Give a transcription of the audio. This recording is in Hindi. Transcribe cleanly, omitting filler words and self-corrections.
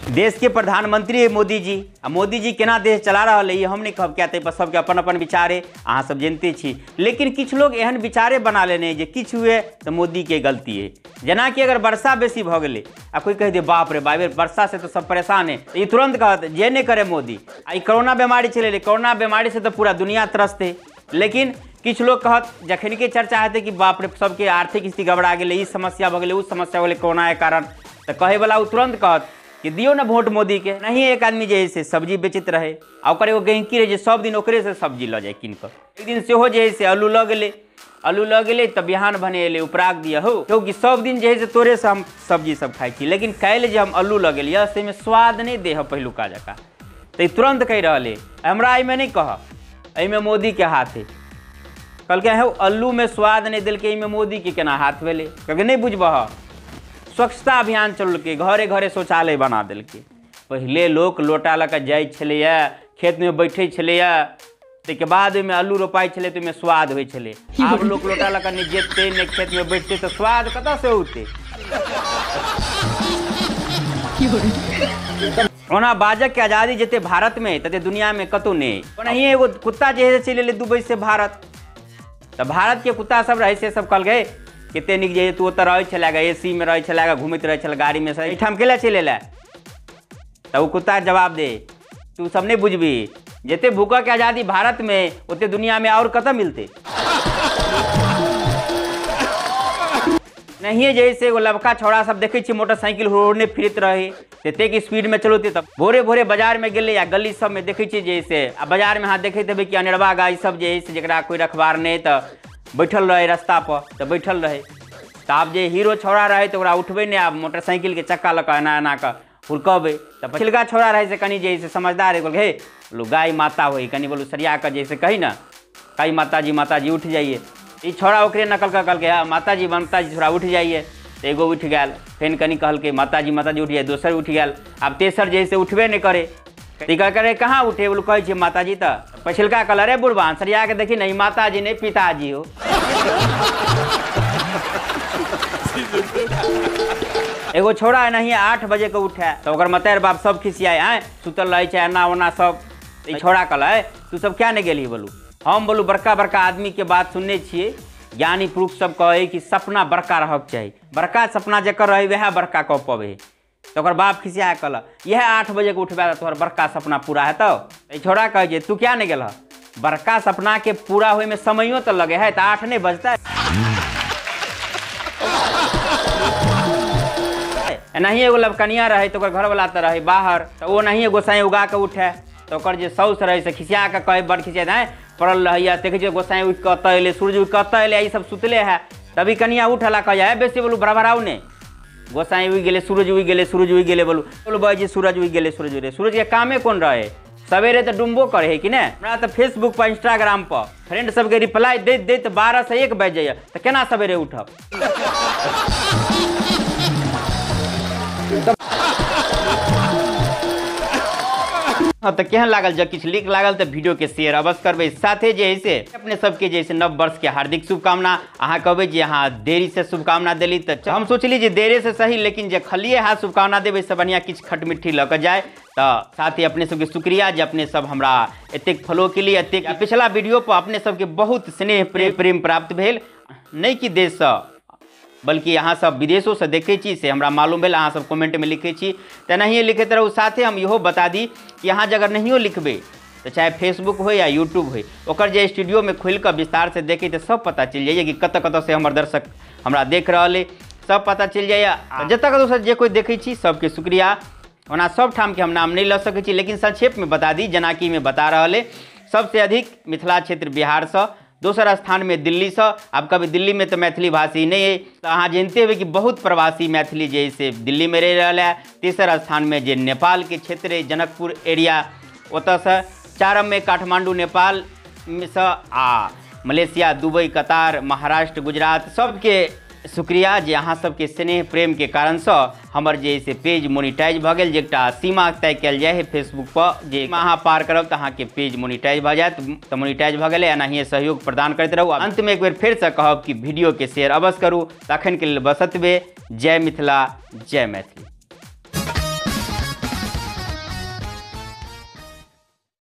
देश के प्रधानमंत्री है मोदी जी। आ मोदी जी केना देश चला रहा है हम नहीं कहब, क्या पर सबके अपन अपन विचार है, अहाँ सब जानते छी। लेकिन किछु लोग एहन विचारे बना लेने जे किछु हुए तो मोदी के गलती है। जना कि अगर वर्षा बेसी भ गए आ कोई कह दे बाप रे बाप वर्षा से तो सब परेशान है, तो ये तुरंत कहत जे नहीं करे मोदी। आ कोरोना बीमारी चले, कोरोना बीमारी से तो पूरा दुनिया त्रस्त है। लेकिन किछु लोग कहत जखन के चर्चा हेतै कि बाप रे सबके आर्थिक स्थिति गड़बड़ा गए, ई समस्या भ गए, उ समस्या हो गई कोरोना के कारण, तो कहे वाला तुरंत कहत कि दियो ना वोट मोदी के। नहीं एक आदमी जैसे सब्जी बेचित रहे और एगो गहकी रहे सब दिन ओकरे से सब्जी ल जाए कीन कर। एक दिन से हो जैसे आलू ल गए तब बिहान भने अले उपराग दिया हो, क्योंकि सब दिन जैसे तोरे से हम सब्जी सब खाई थी। लेकिन कल जे हम आलू ल गए से में स्वाद नहीं दे पहलुका जका, तो तुरंत कह रहे हमरा में नहीं कह में मोदी के हाथ है। कल के आलू में स्वाद नहीं दिल में मोदी के केना हाथ भेले, क्योंकि नहीं बुझब। स्वच्छता अभियान चल के घरे घरे शौचालय बना दिल के। पहले लोग लोटा लऽ जाए खेत में बैठे के बाद में आलू रोपाई छले तो में स्वाद हो छले। अब लोग लोटा लऽ नहीं जेते नहीं खेत में बैठते तो स्वाद कतऽ से होते। ओना बाजक के आज़ादी जते भारत में तते दुनिया में कतौ नहीं। ओनाही एगो कुत्ता जे चले दुबई से भारत, तो भारत के कुत्ता सब रहे से सब कल गए कितने निक जे तू ओत रहे छलेगा, एसी में रहे छलेगा, घूमत रहे छल गाड़ी में से ठाम केला चले ला। तो कुत्ता जवाब दे तू सब नहीं बुझबी, जते भूखा के आज़ादी भारत में उतने दुनिया में और कतऽ मिलते। नहीं जैसे एगो लबका छौड़ा सब देखे मोटरसाइकिल रोडने फिरत रहे तेते की स्पीड में चलोते, तब भोरे भोरे बाजार में गए या गली सब में देखे जैसे बाजार में हाँ देखे थे कि अनेरवा गाय सब जैसे जरा कोई रखबार नहीं तो बैठल रहे रास्ता पर, तो बैठल रहे। तो आप जे हीरो छौड़ा रहे तो उठबे नहीं, आप मोटरसाइकिल के चक्का लगा एना एना का हुरकबे। तो पिछलका छौड़ा रहे से कनी जैसे समझदार है, हे बोलो गाय माता हो कनी बोलो सरिया कर जैसे कही ना कही माता जी उठ जाइए। ये छौड़ा ओकरे नकल कर कल के माता जी थोड़ा उठ जाइए। तो एगो उठ गया, फेन कनी कहल के माता जी उठ जाए, दोसर उठ गया। अब तेसर जैसे उठबे नहीं करे, टीका करे कहाँ उठे बोलो कहे माता जी। तो पछिलका कलर है बुढ़वा सरिया के देखी नहीं माता जी नहीं पिताजी हो। एगो छोड़ा है नहीं 8 बजे को उठे तो ओकर मतेर बाप सब खिसियाए आए सुतल रहे छे एना ओना सब। छोड़ा कल है तू सब क्या नहीं गेली बोलू। हम बोलू बड़का बड़का आदमी के बात सुनने छे, ज्ञानी पुरुष सब कहे कि सपना बड़का रहक चाहिए, बड़का सपना जकर रहे वह बड़का कह पवे। तो बाप खिसिया कल यह 8 बजे को उठबा तोहर बड़का सपना पूरा है। तो छोड़ा कहे तू क्या नहीं गेल, बड़का सपना के पूरा हुए में समयो तो लगे है, तो 8 नहीं बजता है। नहीं एगो लबकनिया रहे तो घर वाला तो रहे बाहर, तो वो नहीं गोसाई उगा के उठे तो जे सौस रहे से खिसिया के कहे बड़ खिसिया है पड़ल रही देखे गोसाई उठ के अतले सूरज उठ के अतले ये सब सुतले है। तभी कनिया उठला कहे बेसी बोलू बराबराऊ ने गोसाई उग गए सूरज उग गए सूरज उग गए बोलू बोलो भाई सूरज उग गए सूरज उगे सूरज के कामे कौन रहे सवेरे तो डुम्बो करे है कि नहीं। हमरा तो फेसबुक पर इंस्टाग्राम पर फ्रेंड सबके रिप्लाई दे 12 से 1 बज जाइए तो केना सवेरे उठब। हाँ तो केहन लागल जब किछु लीक लागल तो वीडियो के शेयर अवश्य करबे। साथे जैसे अपने सबके जैसे नव वर्ष के हार्दिक शुभकामना। अहाँ कहबे जे अहाँ देरी से शुभकामना दिली तो हम सोचली जे देरे से सही, लेकिन जे खलिए हाथ शुभकामना देवे से बढ़िया किछु खटमिट्ठी लऽ के जाए। तो साथ ही अपने सबके शुक्रिया जे अपने सब हमरा एतेक फॉलो के लिए एतेक पिछला वीडियो पर अपने सबके बहुत स्नेह प्रेम प्राप्त भेल, नहीं कि देश से बल्कि यहाँ सब विदेशों से देखे छी से हमरा मालूम भेल। अहाँ सब कमेंट में लिखे छी तो नहीं लिखते रहू। साथे हम इहो बता दी कि यहाँ अगर नहीं लिखबे तो चाहे फेसबुक हो या यूट्यूब हो ओकर जे स्टूडियो में खोल कर विस्तार से देखे तो सब पता चल जाइए कि कत से हमारे दर्शक हमरा देख रहा है, सब पता चल जाइए। जत तक जे कोई देखे छी सबके शुक्रिया। ओना सब ठाम के हम नाम नहीं लऽ सकै छी, लेकिन संक्षेप में बता दी जेना कि मैं बता रहा है। सबसे अधिक मिथिला क्षेत्र बिहार से, दूसरा स्थान में दिल्ली से। अब कभी दिल्ली में तो मैथिली भाषी नहीं है, तो अहाँ जानते हुए कि बहुत प्रवासी मैथिली जैसे दिल्ली में रह रहा है। तीसरा स्थान में जे नेपाल के क्षेत्र है जनकपुर एरिया ओत से। चारम में काठमांडू नेपाल से आ Malaysia Dubai Qatar Maharashtra Gujarat. सबके शुक्रिया जे अहाँ सबके स्नेह प्रेम के कारण से हमर जे से पेज मोनिटाइज भ गेल, जे एकटा सीमा तय कल जाए है फेसबुक पर जे अहाँ पार करब तो अहाँ के पेज मोनिटाइज भ जाए तो मोनिटाइज भ गए। एनाहिए सहयोग प्रदान करते रहू। अंत में एक बेर फिर से कहब कि वीडियो के शेयर अवश्य करूँ। तखन के लिए बस एतबे। जय मिथिला जय मैथिली।